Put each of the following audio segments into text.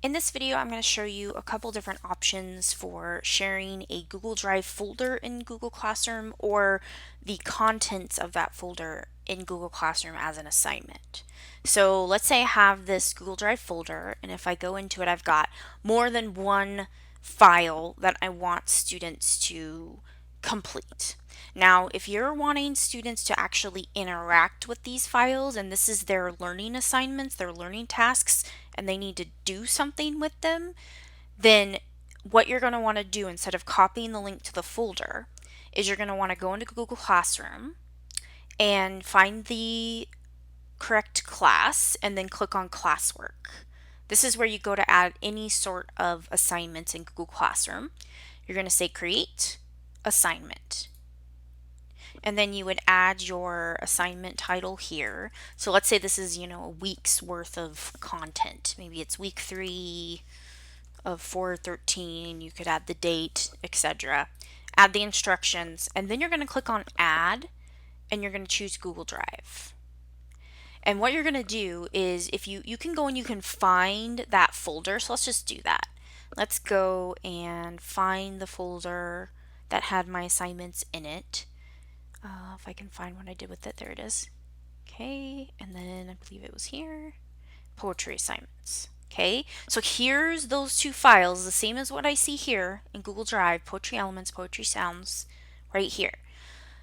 In this video, I'm going to show you a couple different options for sharing a Google Drive folder in Google Classroom or the contents of that folder in Google Classroom as an assignment. So let's say I have this Google Drive folder, and if I go into it, I've got more than one file that I want students to complete. Now, if you're wanting students to actually interact with these files, and this is their learning assignments, their learning tasks, and they need to do something with them, then what you're going to want to do instead of copying the link to the folder is you're going to want to go into Google Classroom and find the correct class and then click on classwork. This is where you go to add any sort of assignments in Google Classroom. You're going to say create assignment. And then you would add your assignment title here. So let's say this is, a week's worth of content. Maybe it's week 3 of 413. You could add the date, etc. Add the instructions, and then you're going to click on add, and you're going to choose Google Drive. And what you're going to do is if you can go and you can find that folder. So let's just do that. Let's go and find the folder that had my assignments in it. If I can find what I did with it, there it is. Okay, and then I believe it was here, poetry assignments. Okay, so here's those two files, the same as what I see here in Google Drive, poetry elements, poetry sounds, right here.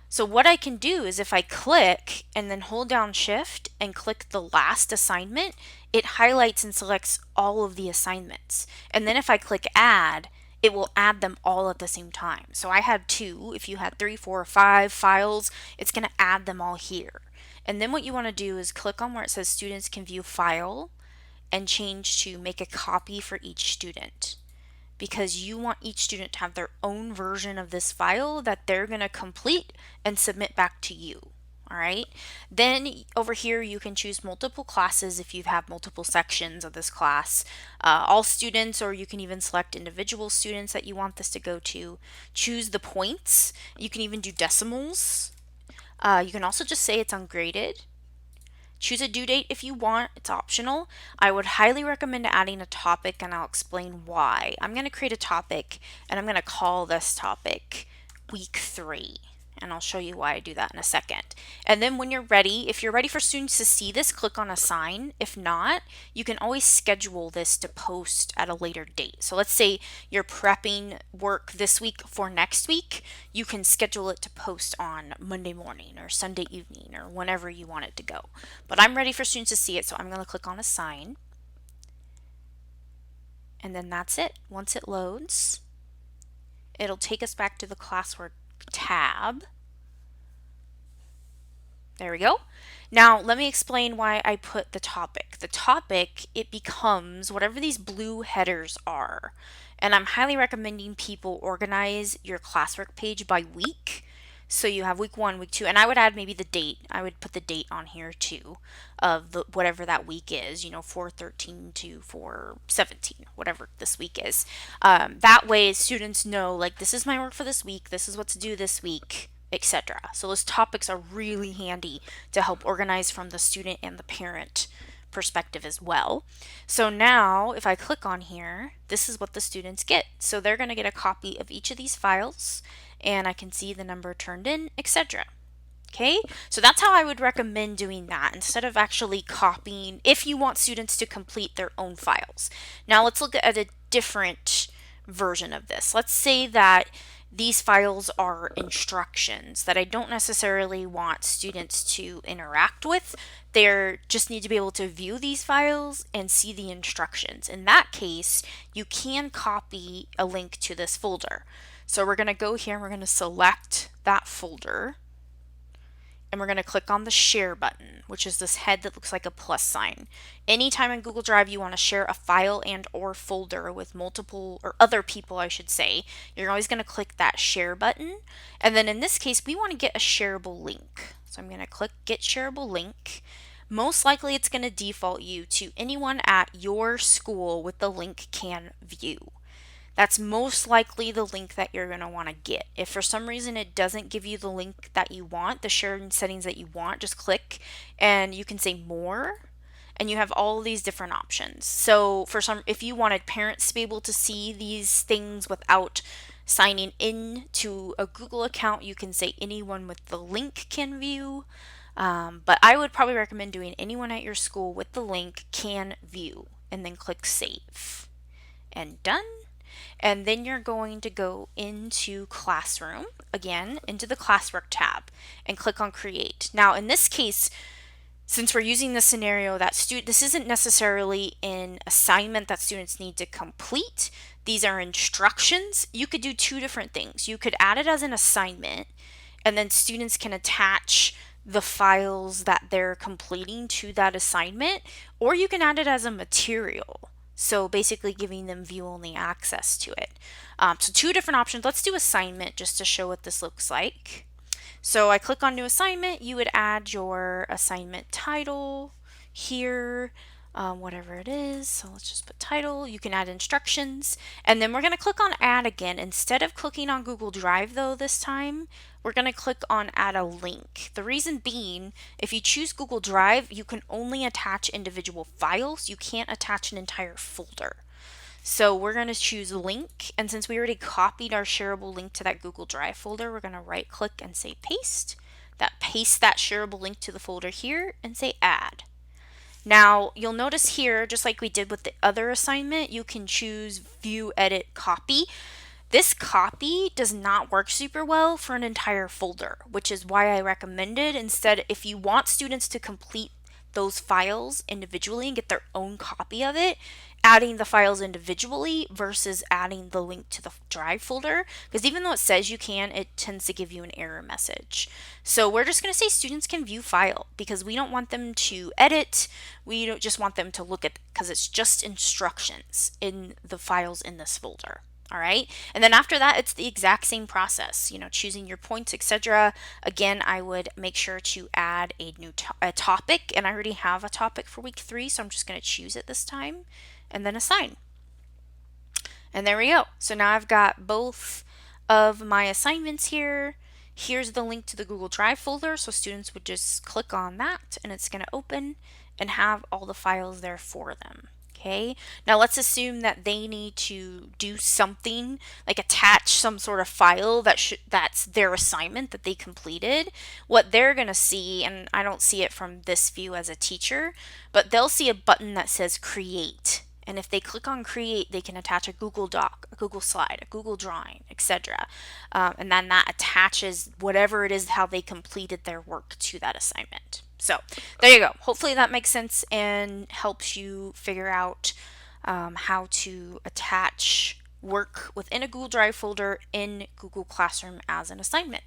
So what I can do is if I click and then hold down shift and click the last assignment, it highlights and selects all of the assignments. And then if I click add, it will add them all at the same time. So I had 2. If you had 3, 4, or 5 files, it's going to add them all here. And then what you want to do is click on where it says students can view file and change to make a copy for each student, because you want each student to have their own version of this file that they're going to complete and submit back to you. All right. Then over here, you can choose multiple classes if you have multiple sections of this class, all students, or you can even select individual students that you want this to go to. Choose the points. You can even do decimals. You can also just say it's ungraded. Choose a due date if you want, it's optional. I would highly recommend adding a topic, and I'll explain why. I'm going to create a topic, and I'm going to call this topic week 3. And I'll show you why I do that in a second. And then when you're ready, if you're ready for students to see this, click on assign. If not, you can always schedule this to post at a later date. So let's say you're prepping work this week for next week. You can schedule it to post on Monday morning or Sunday evening or whenever you want it to go. But I'm ready for students to see it, so I'm going to click on assign. And then that's it. Once it loads, it'll take us back to the classwork tab. There we go. Now let me explain why I put the topic. The topic, it becomes whatever these blue headers are. And I'm highly recommending people organize your classwork page by week. So you have week 1, week 2, and I would add maybe the date. I would put the date on here too of whatever that week is, 413 to 417, whatever this week is. That way students know, like, this is my work for this week, this is what to do this week, etc. So those topics are really handy to help organize from the student and the parent perspective as well. So now if I click on here, this is what the students get. So they're going to get a copy of each of these files, and I can see the number turned in, etc. Okay, so that's how I would recommend doing that instead of actually copying if you want students to complete their own files. Now let's look at a different version of this. Let's say that these files are instructions that I don't necessarily want students to interact with. They just need to be able to view these files and see the instructions. In that case, you can copy a link to this folder. So we're going to go here and we're going to select that folder. And we're going to click on the share button, which is this head that looks like a plus sign. Anytime in Google Drive you want to share a file and or folder with multiple, or other people I should say, you're always going to click that share button. And then in this case, we want to get a shareable link. So I'm going to click get shareable link. Most likely it's going to default you to anyone at your school with the link can view. That's most likely the link that you're going to want to get. If for some reason it doesn't give you the link that you want, the sharing settings that you want, just click and you can say more, and you have all these different options. So for some, if you wanted parents to be able to see these things without signing in to a Google account, you can say anyone with the link can view. But I would probably recommend doing anyone at your school with the link can view, and then click save and done. And then you're going to go into Classroom, again, into the Classwork tab, and click on Create. Now, in this case, since we're using the scenario that this isn't necessarily an assignment that students need to complete, these are instructions. You could do two different things. You could add it as an assignment, and then students can attach the files that they're completing to that assignment, or you can add it as a material. So basically giving them view-only access to it. So two different options. Let's do assignment just to show what this looks like. So I click on new assignment. You would add your assignment title here, whatever it is. So let's just put title. You can add instructions, and then we're going to click on add again. Instead of clicking on Google Drive though this time, we're going to click on add a link. The reason being, if you choose Google Drive, you can only attach individual files. You can't attach an entire folder. So we're going to choose link, and since we already copied our shareable link to that Google Drive folder, we're going to right click and say paste. Paste that shareable link to the folder here and say add. Now you'll notice here, just like we did with the other assignment, you can choose view, edit, copy. This copy does not work super well for an entire folder, which is why I recommended instead, if you want students to complete those files individually and get their own copy of it, adding the files individually versus adding the link to the Drive folder, because even though it says you can, it tends to give you an error message. So we're just going to say students can view file because we don't want them to edit. We don't just want them to look at, because it's just instructions in the files in this folder. All right, and then after that, it's the exact same process, choosing your points, etc. Again, I would make sure to add a new topic, and I already have a topic for week 3, so I'm just going to choose it this time, and then assign. And there we go. So now I've got both of my assignments here. Here's the link to the Google Drive folder, so students would just click on that, and it's going to open and have all the files there for them. Okay, now let's assume that they need to do something like attach some sort of file that's their assignment that they completed. What they're going to see, and I don't see it from this view as a teacher, but they'll see a button that says create. And if they click on create, they can attach a Google Doc, a Google Slide, a Google Drawing, etc. And then that attaches whatever it is how they completed their work to that assignment. So there you go. Hopefully that makes sense and helps you figure out how to attach work within a Google Drive folder in Google Classroom as an assignment.